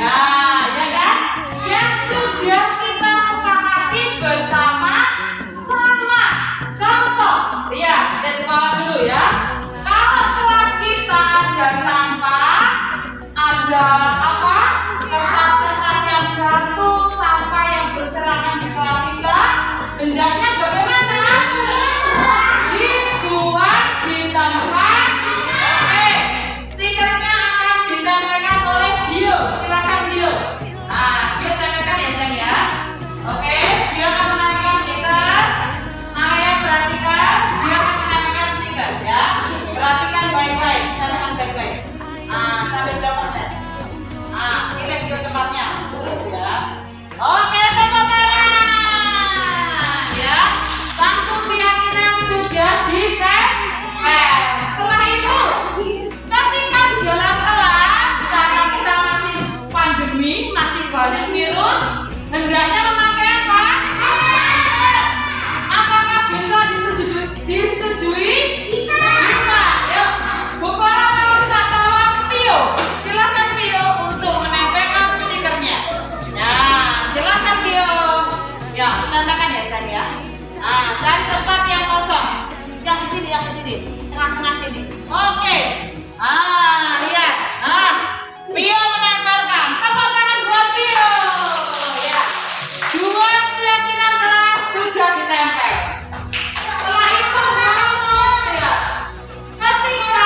Nah, ya kan? Yang sudah kita sepakati bersama sama. Contoh, lihat dari bawah dulu ya. Kalau kelas kita ada sampah, ada apa? Kertas-kertas yang jatuh, sampah yang berserakan di kelas kita, hendaknya bagaimana? Dibuang di tempat. Oke, stikernya akan ditempelkan oleh Bio. Silakan Bio. Nah, Bio tempelkan ya sayang ya. Oke, Bio akan menempelkan stiker. Nah ya, perhatikan. Bio akan menempelkan stiker ya. Perhatikan baik-baik. Tanyakan baik-baik. Nah, sampai jawab konsen. Nah, ini ke tempatnya. Lurus ya. Oke, tepuk tangan. Ya, satu keyakinan sudah ditempel. Setelah itu, ketika di dalam kelas, karena kita masih pandemi, masih banyak virus, hendaknya memakai apa? Apakah bisa disetujui? Bisa. Yuk, Bu Kola mau minta tolong Pio. Silakan Pio untuk menempelkan stikernya. Nah, silakan Pio. Ya, menempelkan ya saya. Nah, cari tempat yang kosong. Yang di sini, tengah-tengah sini. Oke. Lihat. Pio menempelkan. Tepuk tangan buat Pio. Ya. Dua keyakinan kelas sudah ditempel. Setelah itu ya. Ketika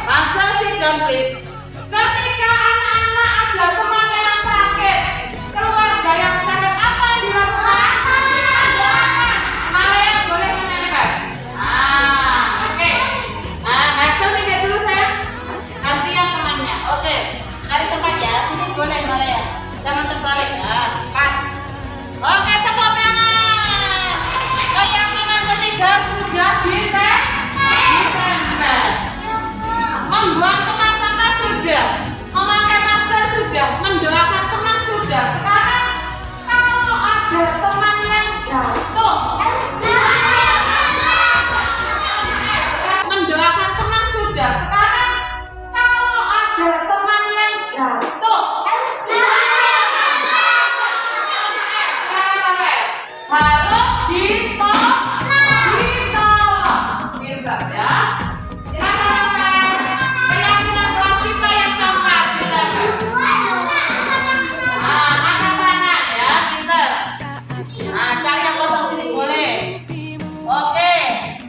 masa sidang please. Ketika anak-anak ada teman yang sakit, keluarga yang sakit, apa yang dilakukan? Doakan. Mana yang boleh menempel? Oke. Hasil minggir dulu sayang. Ganti yang temannya. Oke. Cari tempat ya. Sini boleh mana ya? Jangan terbalik ya. Pas. Oke, tepuk tangan. Keyakinan ketiga sudah ditempel. Membuang tempat sampah sudah, memakai masker sudah, mendoakan teman sudah. Sekarang kalau ada teman yang jatuh, mendoakan teman sudah. Sekarang kalau ada teman yang jatuh, harus ditolong. Hebat ya. Silakan keyakinan kelas kita yang keempat. Angkat tangan ya, pinter. Cari yang kosong sini boleh. Oke,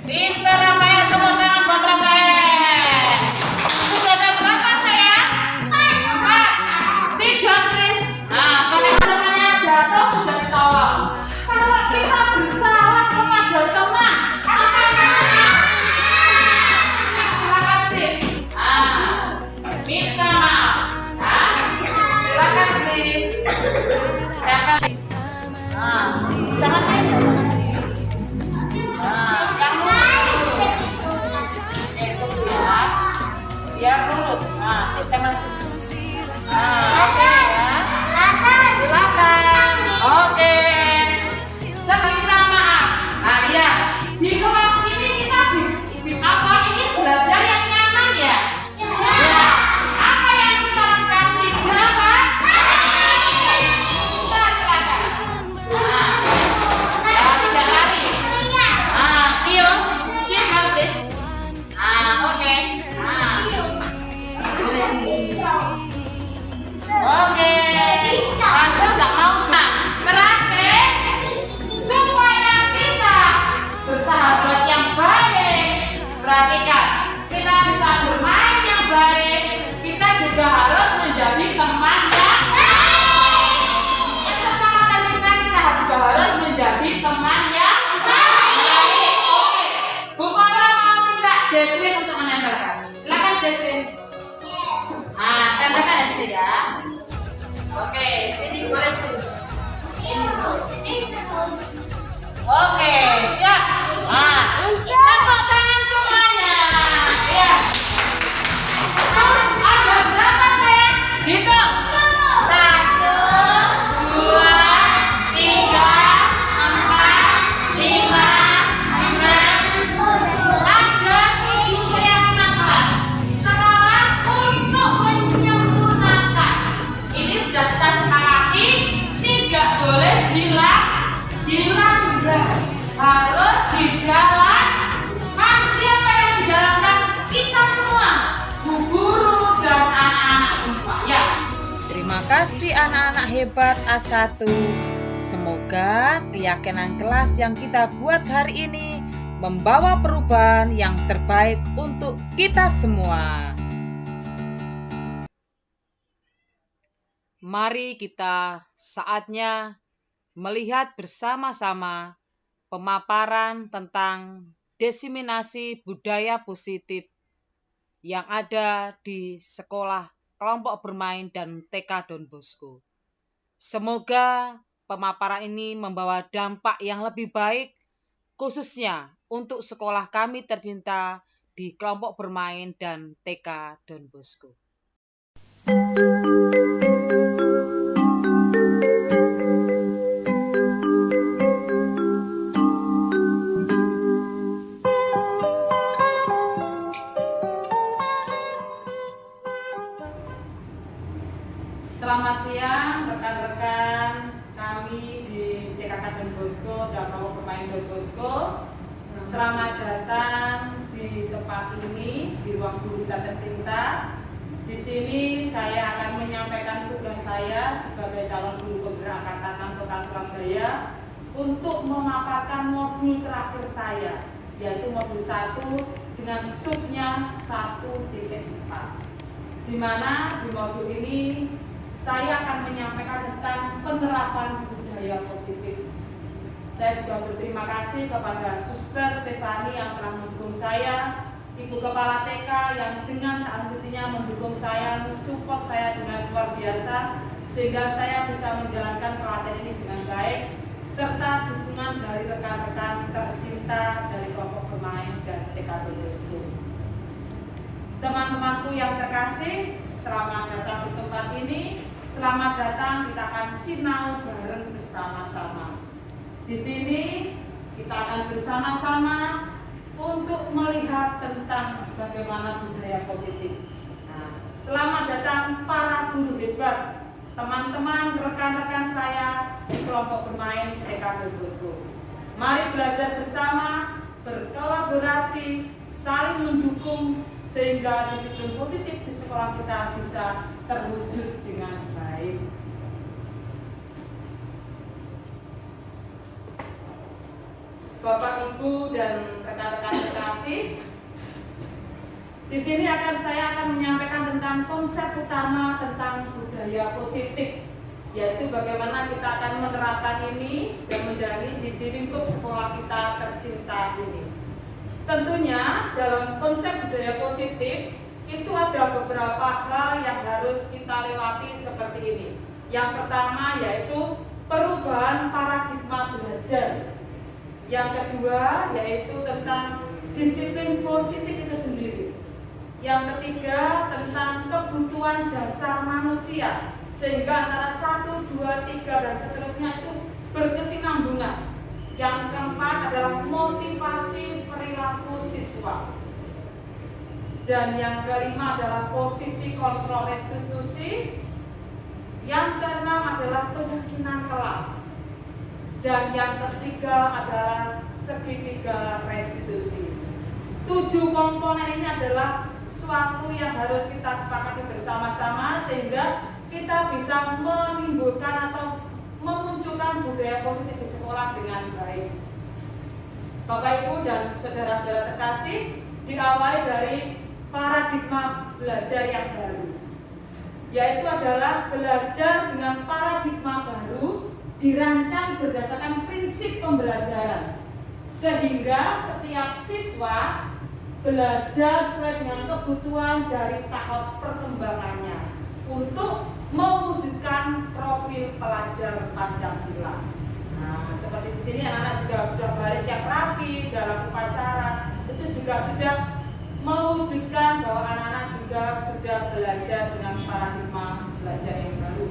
pinter Rafael, tepuk tangan buat Rafael. Sudah ada berapa sayang? 4. Sit down please. Pakai temannya jatuh sudah ditolong. Kalau kita bersalah kepada teman, silakan sih. Minta maaf. Silakan sih. Jangan kamu. Tunggu ya. Biar lurus. Teman. Oke ya. Silakan. Oke. Saya minta maaf. Lihat. Di kelas ini kita ini belajar yang nyaman ya. Apa yang kita lakukan? Tidak apa? Kita silakan. Tidak lari. Pio, sit down please. Oke. Oke. Langsung nggak mau. Terakhir, supaya kita bersahabat yang baik. Perhatikan, kita bisa bermain yang baik. Kita juga harus menjadi teman yang baik. Bersama kita juga harus menjadi teman yang baik. Oke. Bu Kola mau minta Jesslyn untuk menempelkan. Silakan Jesslyn. Tempelkan ya sini ya. Oke, sini boleh sini. Oke, siap. Tepuk tangan semuanya. Ya. Ada berapa kasih anak-anak hebat A1. Semoga keyakinan kelas yang kita buat hari ini membawa perubahan yang terbaik untuk kita semua. Mari kita saatnya melihat bersama-sama pemaparan tentang diseminasi budaya positif yang ada di sekolah kelompok bermain dan TK Don Bosco. Semoga pemaparan ini membawa dampak yang lebih baik, khususnya untuk sekolah kami tercinta di kelompok bermain dan TK Don Bosco. Selamat siang rekan-rekan kami di TK Don Bosco dan kelompok bermain Don Bosco. Selamat datang di tempat ini, di ruang guru kita tercinta. Di sini saya akan menyampaikan tugas saya sebagai calon guru pembina angkatan 6 Kota Surabaya untuk memaparkan modul terakhir saya, yaitu modul 1 dengan subnya 1.4. Di mana di modul ini saya akan menyampaikan tentang penerapan budaya positif. Saya juga berterima kasih kepada Suster Stefani yang telah mendukung saya, Ibu Kepala TK yang dengan hatinya mendukung saya, mensupport saya dengan luar biasa, sehingga saya bisa menjalankan pelatihan ini dengan baik, serta dukungan dari rekan-rekan tercinta dari kelompok bermain dan TK Don Bosco. Teman-temanku yang terkasih, selamat datang di tempat ini. Selamat datang, kita akan sinau bareng bersama-sama. Di sini kita akan bersama-sama untuk melihat tentang bagaimana budaya positif. Nah, selamat datang para guru hebat, teman-teman, rekan-rekan saya di kelompok bermain TK Don Bosco. Mari belajar bersama, berkolaborasi, saling mendukung, sehingga disiplin positif di sekolah kita bisa terwujud dengan baik. Bapak, Ibu, dan rekan-rekan terkasih, di sini saya akan menyampaikan tentang konsep utama tentang budaya positif, yaitu bagaimana kita akan menerapkan ini dan menjalani di lingkup sekolah kita tercinta ini. Tentunya dalam konsep budaya positif itu ada beberapa hal yang harus kita lewati seperti ini. Yang pertama yaitu perubahan paradigma belajar. Yang kedua yaitu tentang disiplin positif itu sendiri. Yang ketiga tentang kebutuhan dasar manusia, sehingga antara 1, 2, 3 dan seterusnya itu berkesinambungan. Yang keempat adalah motivasi perilaku siswa. Dan yang kelima adalah posisi kontrol institusi. Yang keenam adalah keyakinan kelas. Dan yang ketiga adalah segitiga restitusi. 7 komponen ini adalah suatu yang harus kita sepakati bersama-sama sehingga kita bisa menimbulkan atau memunculkan budaya positif di sekolah dengan baik. Bapak, Ibu, dan saudara-saudara terkasih, diawali dari paradigma belajar yang baru, yaitu adalah belajar dengan paradigma baru dirancang berdasarkan prinsip pembelajaran, sehingga setiap siswa belajar sesuai dengan kebutuhan dari tahap perkembangannya untuk mewujudkan profil pelajar Pancasila. Nah, seperti di sini anak-anak juga sudah baris yang rapi dalam upacara, itu juga sudah mewujudkan bahwa anak-anak juga sudah belajar dengan paradigma belajar yang baru.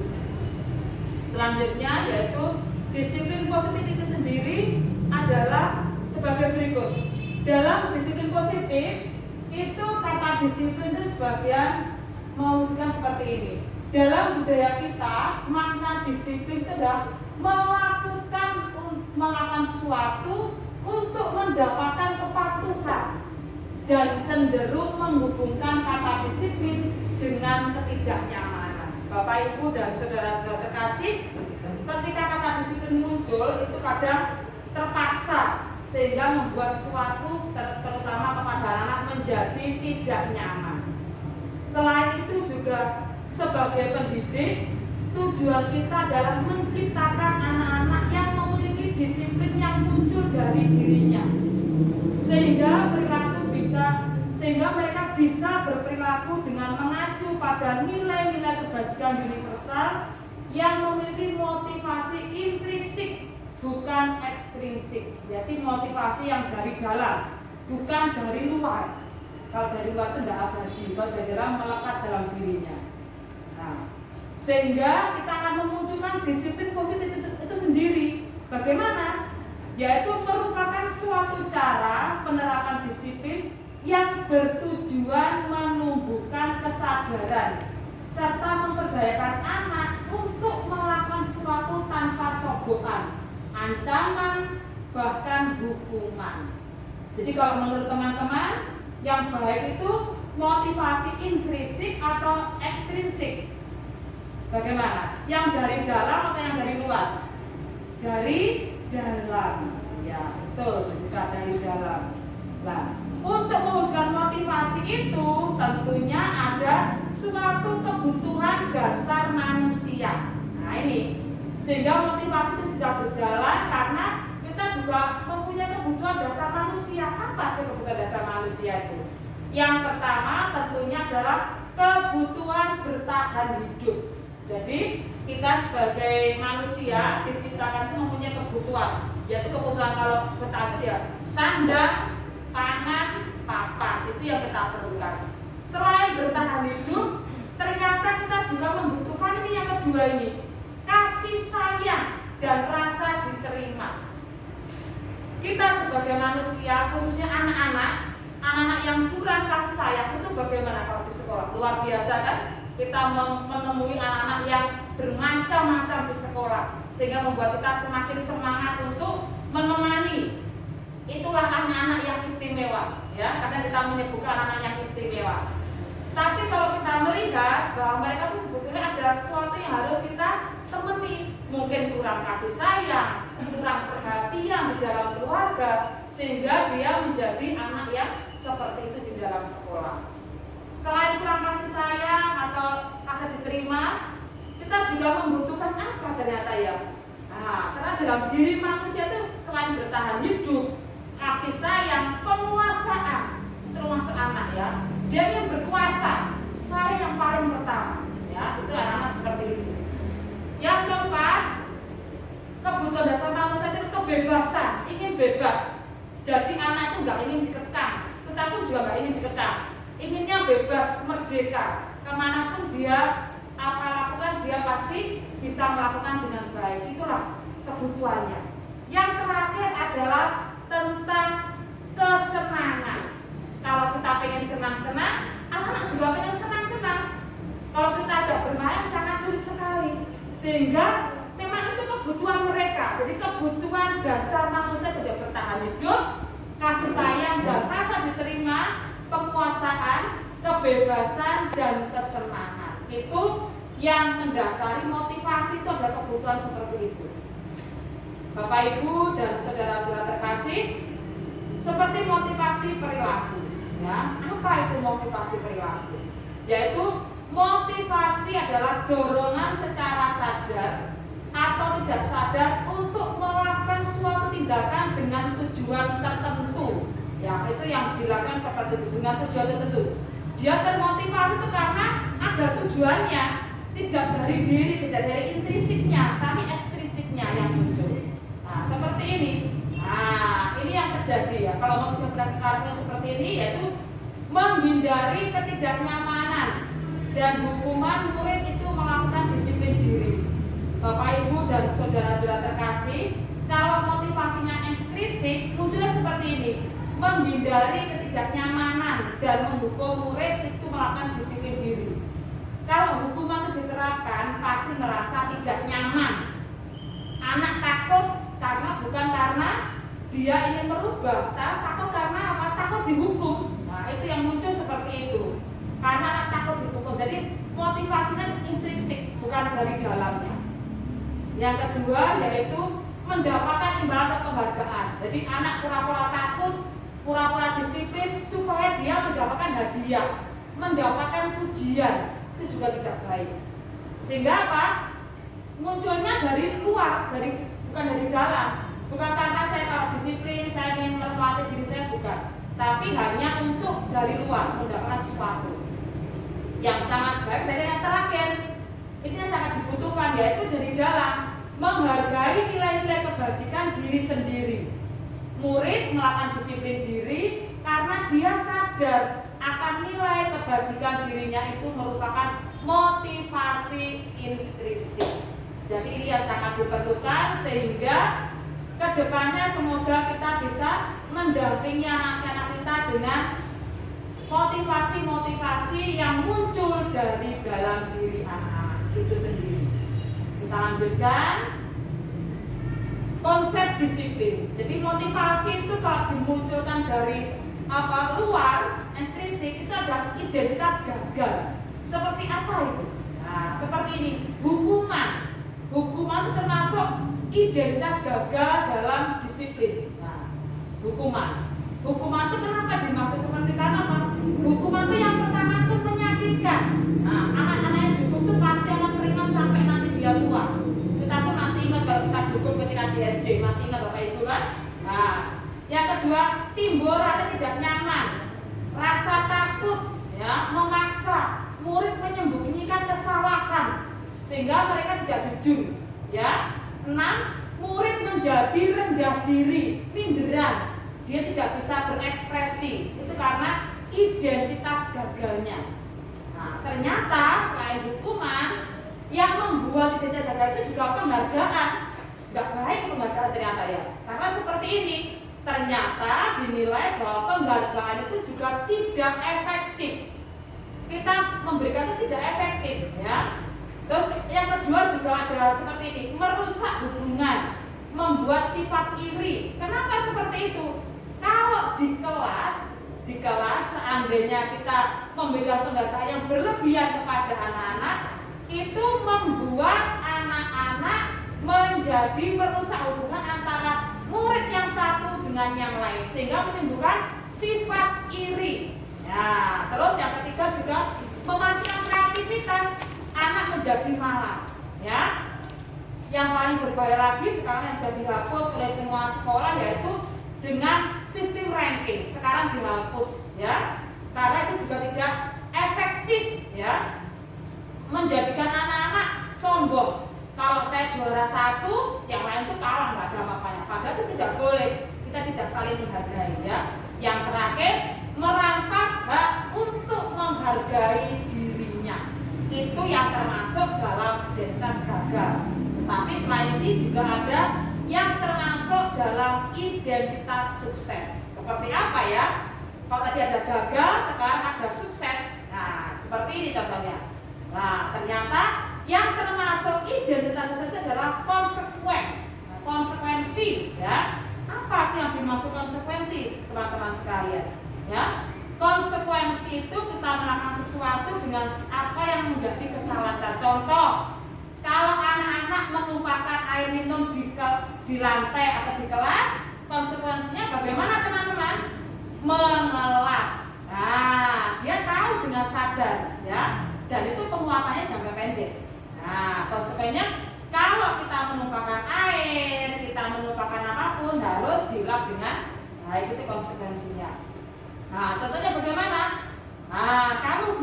Selanjutnya yaitu disiplin positif itu sendiri adalah sebagai berikut. Dalam disiplin positif itu kata disiplin itu sebagian mewujudkan seperti ini. Dalam budaya kita, makna disiplin itu adalah melakukan sesuatu untuk mendapatkan kepatuhan dan cenderung menghubungkan kata disiplin dengan ketidaknyamanan. Bapak Ibu dan saudara-saudara terkasih, ketika kata disiplin muncul itu kadang terpaksa sehingga membuat sesuatu terutama kepada anak menjadi tidak nyaman. Selain itu juga sebagai pendidik, tujuan kita adalah menciptakan anak-anak yang memiliki disiplin yang muncul dari dirinya, sehingga mereka bisa berperilaku dengan mengacu pada nilai-nilai kebajikan universal yang memiliki motivasi intrinsik bukan ekstrinsik. Jadi motivasi yang dari dalam, bukan dari luar. Kalau dari luar itu tidak abadi, kalau dari dalam melekat dalam dirinya. Nah, sehingga kita akan memunculkan disiplin positif itu sendiri. Bagaimana? Yaitu merupakan suatu cara penerapan disiplin yang bertujuan menumbuhkan kesadaran serta memperdayakan anak untuk melakukan sesuatu tanpa sogokan, ancaman, bahkan hukuman. Jadi kalau menurut teman-teman, yang baik itu motivasi intrinsik atau ekstrinsik. Bagaimana? Yang dari dalam atau yang dari luar? Dari dalam. Ya, betul, juga dari dalam. Nah, untuk mewujudkan motivasi itu tentunya ada suatu kebutuhan dasar manusia. Nah ini, sehingga motivasi itu bisa berjalan karena kita juga mempunyai kebutuhan dasar manusia. Apa sih kebutuhan dasar manusia itu? Yang pertama tentunya adalah kebutuhan bertahan hidup. Jadi kita sebagai manusia diciptakan itu mempunyai kebutuhan, yaitu kebutuhan kalau bertahan itu ya sandang, pangan, papan, itu yang kita perlukan. Selain bertahan hidup, ternyata kita juga membutuhkan ini yang kedua ini, kasih sayang dan rasa diterima. Kita sebagai manusia, khususnya anak-anak yang kurang kasih sayang itu bagaimana kalau di sekolah? Luar biasa kan? Kita menemui anak-anak yang bermacam-macam di sekolah, sehingga membuat kita semakin semangat untuk menemani. Itulah anak-anak yang istimewa, ya, karena kita menyebutkan anak-anak yang istimewa. Tapi kalau kita melihat bahwa mereka itu sebetulnya ada sesuatu yang harus kita temani, mungkin kurang kasih sayang, kurang perhatian di dalam keluarga, sehingga dia menjadi anak yang seperti itu di dalam sekolah. Selain kurang kasih sayang atau rasa diterima, kita juga membutuhkan apa ternyata ya? Nah, karena dalam diri manusia itu selain bertahan hidup, kasih sayang, penguasaan, termasuk anak ya, dia yang berkuasa, saya yang paling pertama, ya itu anak-anak seperti itu. Yang keempat, kebutuhan dasar manusia itu kebebasan, ingin bebas. Jadi anak itu nggak ingin dikekang, kita pun juga nggak ingin dikekang, inginnya bebas, merdeka, kemanapun dia apa lakukan dia pasti bisa melakukan dengan baik. Itulah kebutuhannya. Yang terakhir adalah tentang kesenangan. Kalau kita pengen senang-senang, anak-anak juga pengen senang-senang. Kalau kita ajak bermain sangat sulit sekali. Sehingga memang itu kebutuhan mereka. Jadi kebutuhan dasar manusia tidak bertahan hidup, kasih sayang dan rasa diterima, penguasaan, kebebasan dan kesenangan. Itu yang mendasari motivasi, itu ada kebutuhan seperti itu. Bapak Ibu dan saudara-saudara terkasih, seperti motivasi perilaku, ya. Apa itu motivasi perilaku? Yaitu motivasi adalah dorongan secara sadar atau tidak sadar untuk melakukan suatu tindakan dengan tujuan tertentu. Ya, itu yang dilakukan seperti itu dengan tujuan tertentu. Dia termotivasi itu karena ada tujuannya, tidak dari diri, tidak dari intrinsiknya, tapi ekstrinsiknya yang muncul. Nah, seperti ini. Nah, ini yang terjadi ya. Kalau motivasi karakter seperti ini yaitu menghindari ketidaknyamanan dan hukuman murid itu melakukan disiplin diri. Bapak Ibu dan saudara-saudara terkasih, kalau motivasinya ekstrinsik munculnya seperti ini, menghindari ketidaknyamanan dan menghukum murid itu melakukan disiplin diri. Kalau hukuman itu diterapkan pasti merasa tidak nyaman. Anak takut bukan karena dia ingin merubah, takut karena apa? Takut dihukum. Nah, itu yang muncul seperti itu. Karena anak takut dihukum. Jadi motivasinya intrinsik. bukan dari dalamnya. Yang kedua yaitu mendapatkan imbalan atau penghargaan. Jadi anak pura-pura takut, pura-pura disiplin supaya dia mendapatkan hadiah, mendapatkan pujian, itu juga tidak baik. Sehingga apa? Munculnya dari luar, bukan dari dalam. Bukan karena saya kalau disiplin, saya ingin melatih diri saya, bukan. Tapi hanya untuk dari luar mendapatkan sesuatu. Yang sangat baik dari yang terakhir, ini yang sangat dibutuhkan, yaitu dari dalam, menghargai nilai-nilai kebajikan diri sendiri. Murid melakukan disiplin diri karena dia sadar akan nilai kebajikan dirinya itu merupakan motivasi intrinsik. Jadi ini yang sangat diperlukan, sehingga kedepannya semoga kita bisa mendampingi anak-anak kita dengan motivasi-motivasi yang muncul dari dalam diri anak-anak itu sendiri. Kita lanjutkan konsep disiplin. Jadi motivasi itu kalau dimunculkan dari luar, intrinsik, itu ada identitas gagal. Seperti apa itu? Nah, seperti ini. Hukuman itu termasuk identitas gagal dalam disiplin. Nah, hukuman itu kenapa dimaksud seperti karena apa? Hukuman itu yang pertama itu menyakitkan. Nah, anak-anak yang dihukum itu pasti akan teringat sampai nanti dia tua. Kita pun masih ingat kalau kita dihukum ketika di SD, masih ingat Bapak Ibu kan? Nah, yang kedua, timbul rasa tidak nyaman, rasa takut, ya, memaksa murid menyembunyikan kesalahan sehingga mereka tidak jujur, ya. 6. Murid menjadi rendah diri, minderan, dia tidak bisa berekspresi, itu karena identitas gagalnya. Nah, ternyata selain hukuman, yang membuat identitas gagal itu juga penghargaan. Gak baik penghargaan ternyata, ya, karena seperti ini. Ternyata dinilai bahwa penghargaan itu juga tidak efektif. Kita memberikan itu tidak efektif, ya. Terus yang kedua juga ada seperti ini, merusak hubungan, membuat sifat iri. Kenapa seperti itu? Kalau di kelas seandainya kita memberikan penghargaan yang berlebihan kepada anak-anak, itu membuat anak-anak menjadi merusak hubungan antara murid yang satu dengan yang lain, sehingga menimbulkan sifat iri. Ya, terus yang ketiga juga memancing kreativitas, anak menjadi malas. Ya, yang paling berbahaya lagi sekarang yang sudah dihapus oleh semua sekolah yaitu dengan sistem ranking. Sekarang dihapus, ya, karena itu juga tidak efektif, ya, menjadikan anak-anak sombong. Kalau saya juara 1, yang lain itu kalah, nggak ada apa-apanya. Padahal itu tidak boleh. Kita tidak saling menghargai, ya. Yang terakhir, merampas hak untuk menghargai dirinya. Itu yang termasuk dalam identitas gagal. Tetapi selain ini juga ada yang termasuk dalam identitas sukses. Seperti apa, ya? Kalau tadi ada gagal, sekarang ada sukses. Nah, seperti ini contohnya. Nah, ternyata yang termasuk identitas sukses itu adalah konsekuensi, ya. Apa yang dimaksud konsekuensi, teman-teman sekalian? Ya, konsekuensi itu kita melakukan sesuatu dengan apa yang menjadi kesalahan. Contoh, kalau anak-anak menumpahkan air minum di lantai atau di kelas, konsekuensinya bagaimana, teman-teman? Mengelak. Nah, dia tahu dengan sadar, ya, dan itu penguatannya jangka pendek. Nah, konsekuensinya kalau kita menumpahkan air, kita menumpahkan apapun harus dilap dengan baik, itu konsekuensinya. Nah, contohnya bagaimana? Nah, kamu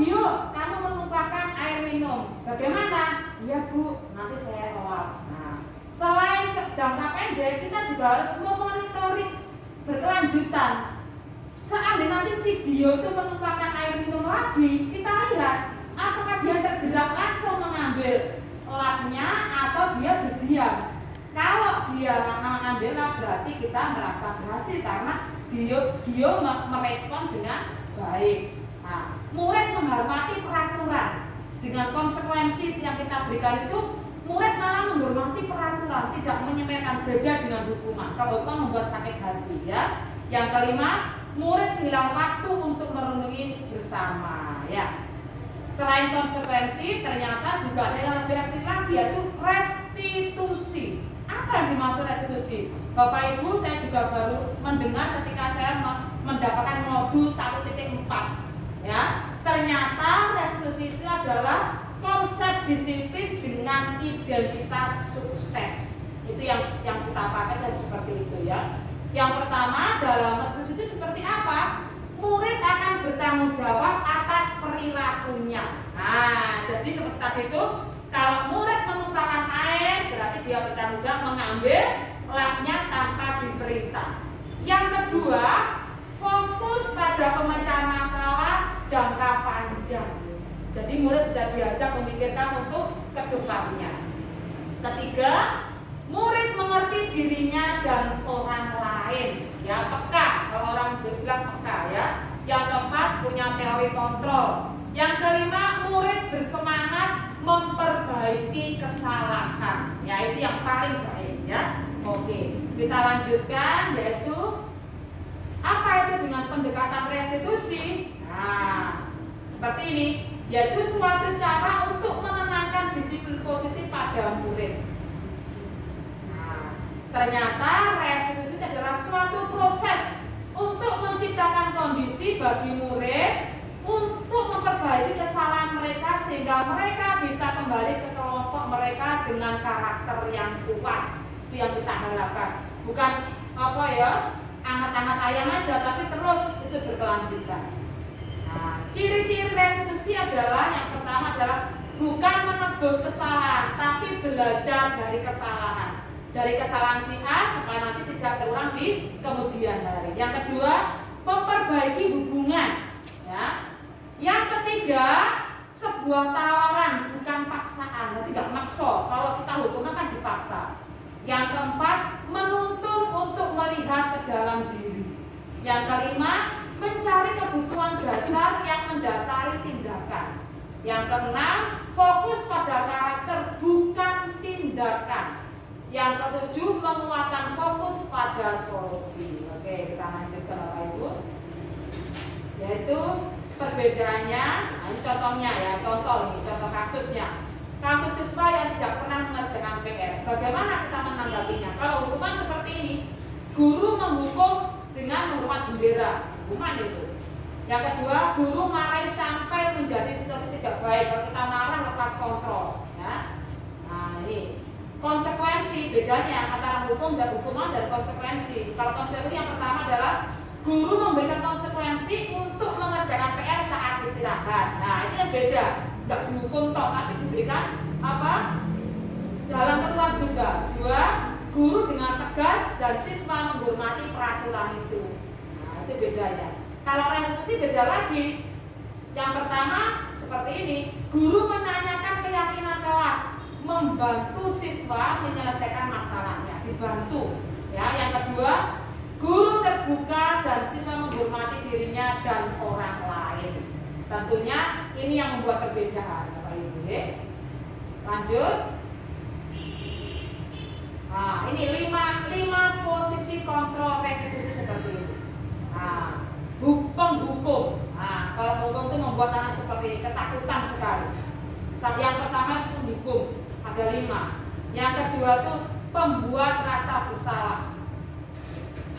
kamu menumpahkan air minum. Bagaimana? Iya, Bu, nanti saya lap. Nah, selain jangka pendek, kita juga harus memonitoring berkelanjutan. Seandainya nanti si Bio itu menumpahkan air minum lagi, kita lihat apakah dia tergerak langsung mengambil lapnya atau dia berdiam. Kalau dia mengambil lap, berarti kita merasa berhasil karena dia merespon dengan baik. Nah, murid menghormati peraturan. Dengan konsekuensi yang kita berikan itu, murid malah menghormati peraturan, tidak menyepelekan, beda dengan hukuman. Kalau hukuman membuat sakit hati, ya. Yang kelima, murid hilang waktu untuk merenungi bersama, ya. Selain konsekuensi, ternyata juga ada yang lebih aktif lagi, yaitu restitusi. Apa yang dimaksud restitusi? Bapak Ibu, saya juga baru mendengar ketika saya mendapatkan modul 1.4. Ya, ternyata restitusi itu adalah konsep disiplin dengan identitas sukses. Itu yang kita pakai dari seperti itu ya. Yang pertama dalam restitusi itu seperti apa? Murid akan bertanggung jawab atas perilakunya. Nah, jadi seperti tadi itu, kalau murid menumpahkan air, berarti dia bertanggung jawab mengambil lapnya tanpa diperintah. Yang kedua, fokus pada pemecahan masalah jangka panjang. Jadi murid bisa diajak memikirkan untuk kedepannya. Ketiga, murid mengerti dirinya dan orang lain. Ya, peka. Kalau orang bilang peka ya. Yang keempat, punya teori kontrol. Yang kelima, murid bersemangat memperbaiki kesalahan. Ya, itu yang paling baik ya. Oke, kita lanjutkan, yaitu apa itu dengan pendekatan restitusi? Nah, seperti ini, yaitu suatu cara untuk menenangkan disiplin positif pada murid. Nah, ternyata restitusi adalah suatu proses untuk menciptakan kondisi bagi murid untuk memperbaiki kesalahan mereka sehingga mereka bisa kembali ke kelompok mereka dengan karakter yang kuat. Itu yang kita harapkan. Bukan apa ya, anget-anget ayam aja, tapi terus itu berkelanjutan. Nah, ciri-ciri restitusi adalah yang pertama adalah bukan menebus kesalahan, tapi belajar dari kesalahan. Dari kesalahan si A supaya nanti tidak terulang di kemudian hari. Yang kedua, memperbaiki hubungan. Ya. Yang ketiga, sebuah tawaran bukan paksaan. Tidak maksa. Kalau kita hukuman kan dipaksa. Yang keempat, menuntun untuk melihat ke dalam diri. Yang kelima, mencari kebutuhan dasar yang mendasari tindakan. Yang keenam, fokus pada karakter bukan tindakan. Yang ketujuh, menguatkan fokus pada solusi. Oke, kita lanjutkan Bapak Ibu. Yaitu perbedaannya, nah ini contohnya ya, contoh kasusnya. Kasus siswa yang tidak pernah mengerjakan PR. Bagaimana kita menanggapinya? Kalau hukuman seperti ini, guru menghukum dengan menghormat bendera, hukuman itu. Yang kedua, guru marahi sampai menjadi situasi tidak baik. Kalau kita marah lepas kontrol, ya. Nah ini konsekuensi bedanya antara hukum dan hukuman dan konsekuensi. Kalau konsekuensi yang pertama adalah guru memberikan konsekuensi untuk mengerjakan PR saat istirahat. Nah ini yang beda, nggak dihukum toh, tapi diberikan apa? Jalan keluar juga. Dua, guru dengan tegas dan siswa menghormati peraturan itu. Nah itu bedanya. Kalau restitusi beda lagi. Yang pertama seperti ini, guru menanyakan keyakinan kelas, membantu siswa menyelesaikan masalahnya, dibantu. Ya, yang kedua, guru terbuka dan siswa menghormati dirinya dan orang lain. Tentunya ini yang membuat perbedaan, Bapak Ibu. Ya. Lanjut. Nah, ini lima posisi kontrol restitusi seperti ini. Nah, penghukum. Nah, kalau penghukum itu membuat anak seperti ini ketakutan sekali. Yang pertama itu penghukum. Ada 5. Yang kedua itu pembuat rasa bersalah.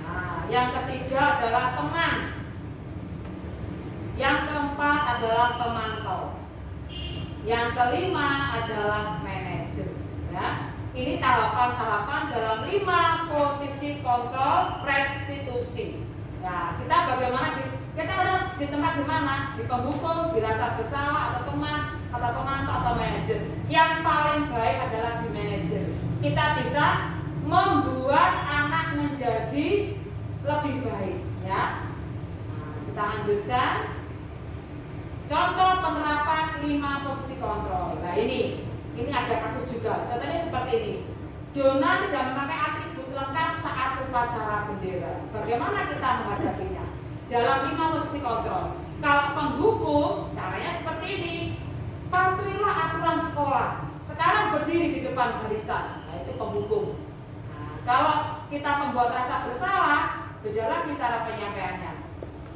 Nah, yang ketiga adalah teman. Yang keempat adalah pemantau. Yang kelima adalah manajer. Ya, ini tahapan-tahapan dalam 5 posisi kontrol restitusi. Nah, kita bagaimana kita ada di tempat di mana? Di penghukum, di rasa bersalah, atau teman, atau pemantau, atau manajer. Yang paling baik adalah di manajer. Kita bisa membuat anak menjadi lebih baik, ya. Nah, kita lanjutkan. Contoh penerapan 5 posisi kontrol. Nah ini ada kasus juga. Contohnya seperti ini. Dona tidak memakai atribut lengkap saat upacara bendera. Bagaimana kita menghadapinya? Dalam 5 posisi kontrol. Kalau penghukum, caranya seperti ini. Patuhilah aturan sekolah. Sekarang berdiri di depan barisan. Nah itu penghukum. Nah, kalau kita membuat rasa bersalah, beda lagi cara penyampaiannya.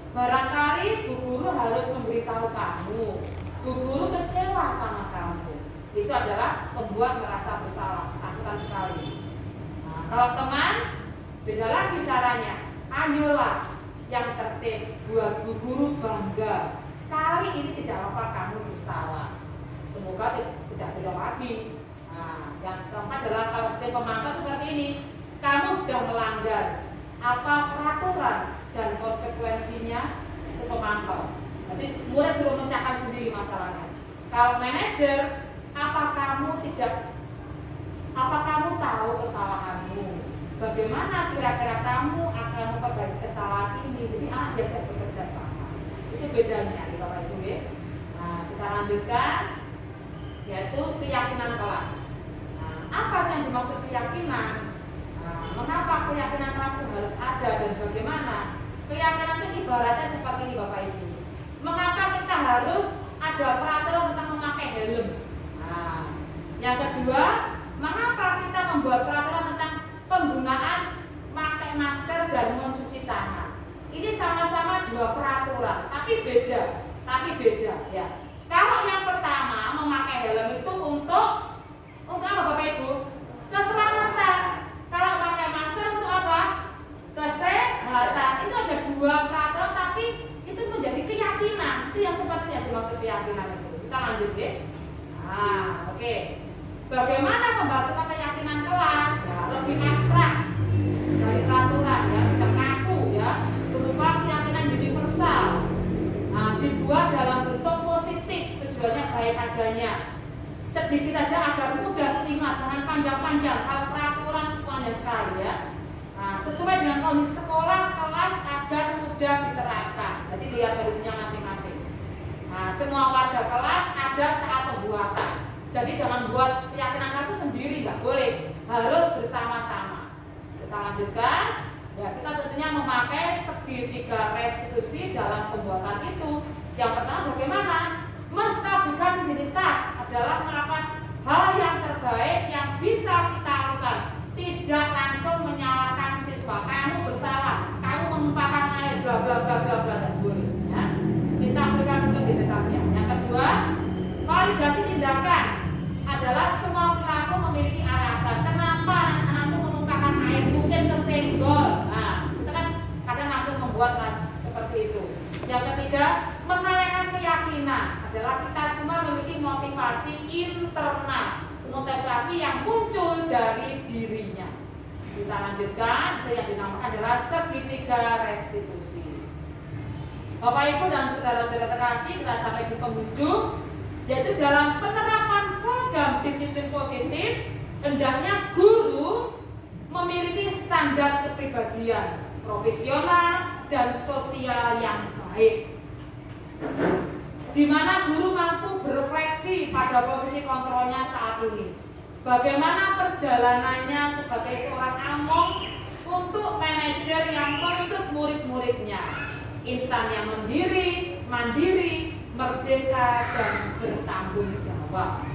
Barangkali bu guru harus memberitahu kamu guru kecewa sama kamu. Itu adalah membuat merasa bersalah, takutan sekali. Nah, kalau teman, beda lagi caranya. Ayolah yang tertib, buat guru bangga. Kali ini tidak apa kamu bersalah. Semoga tidak beda lagi. Nah, yang keempat adalah kalau setiap pemantau seperti ini, kamu sudah melanggar apa peraturan dan konsekuensinya itu pemantau. Nanti murid suruh memecahkan sendiri masalahnya. Kalau manajer, apa kamu tahu kesalahanmu? Bagaimana kira-kira kamu akan memperbaiki kesalahan ini? Jadi anak diajak bekerja sama. Itu bedanya, Bapak Ibu ya. Nah, kita lanjutkan, yaitu keyakinan kelas. Nah, apa yang dimaksud keyakinan? Nah, mengapa keyakinan kelas itu harus ada dan bagaimana? Keyakinan itu ibaratnya seperti ini, Bapak Ibu. Mengapa kita harus ada peraturan tentang memakai helm? Nah, yang kedua, mengapa kita membuat peraturan tentang penggunaan pakai masker dan mencuci tangan? Ini sama-sama dua peraturan, tapi beda ya. Kalau yang pertama memakai helm itu untuk apa Bapak Ibu? Keselamatan. Kalau pakai masker untuk apa? Kesehatan. Itu ada dua peraturan, tapi itu menjadi keyakinan. Itu yang sepertinya dimaksud keyakinan itu. Kita lanjut ya. Nah, oke. Bagaimana membantu keyakinan kelas? Ya, lebih abstrak dari peraturan ya, tidak kaku ya, berupa keyakinan universal. Nah, dibuat dalam bentuk positif, tujuannya baik adanya. Sedikit saja agar mudah diingat, jangan panjang-panjang. Kalau peraturan panjang sekali ya. Nah, sesuai dengan kondisi sekolah, kelas agar mudah diterapkan. Jadi lihat kondisinya masing-masing. Nah, semua warga kelas ada saat pembuatan. Jadi jangan buat keyakinan kelas sendiri, nggak boleh, harus bersama-sama. Kita lanjutkan. Ya, kita tentunya memakai segitiga restitusi dalam pembuatan itu. Yang pertama bagaimana? Menstabilkan identitas adalah melakukan hal yang terbaik yang bisa kita lakukan. Tidak langsung menyalahkan siswa. Kamu bersalah, kamu menumpahkan air, bla bla bla bla bla, tidak boleh. Ya. Distabilkan identitasnya. Yang kedua, validasi tindakan adalah semua pelaku memiliki alasan kenapa anak-anak itu menumpahkan air, mungkin kesenggol. Nah, kita kan kadang langsung membuat seperti itu. Yang ketiga, menaikkan keyakinan adalah kita semua memiliki motivasi internal, motivasi yang muncul dari dirinya. Kita lanjutkan, itu yang dinamakan adalah segitiga restitusi. Bapak Ibu dan saudara-saudara terkasih, kita sampai di penghujung, yaitu dalam penerapan program disiplin positif, hendaknya guru memiliki standar kepribadian profesional dan sosial yang baik, di mana guru mampu berefleksi pada posisi kontrolnya saat ini. Bagaimana perjalanannya sebagai seorang among untuk manajer yang menuntut murid-muridnya, insan yang mandiri, merdeka dan bertanggung jawab.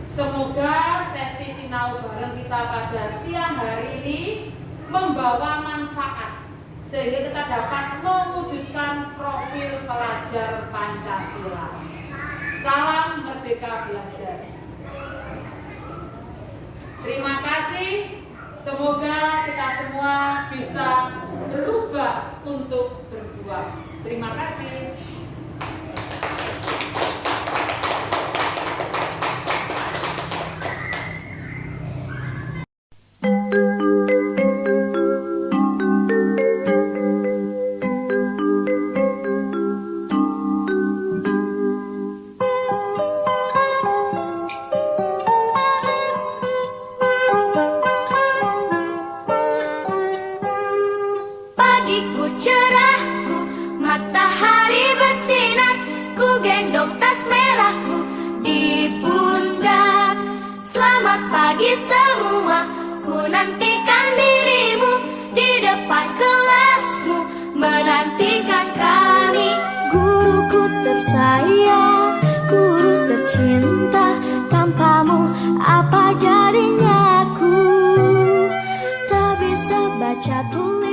Semoga sesi sinau bareng kita pada siang hari ini membawa manfaat sehingga kita dapat mewujudkan profil pelajar Pancasila. Salam Merdeka Belajar. Terima kasih. Semoga kita semua bisa berubah untuk berbuat. Terima kasih. Pagiku cerahku, matahari bersinar, ku gendong tas merahku di pundak. Selamat pagi semua, ku nantikan dirimu di depan kelasmu, menantikan kami. Guruku tersayang, guru tercinta, tanpamu apa jadinya aku? Tak bisa baca tulis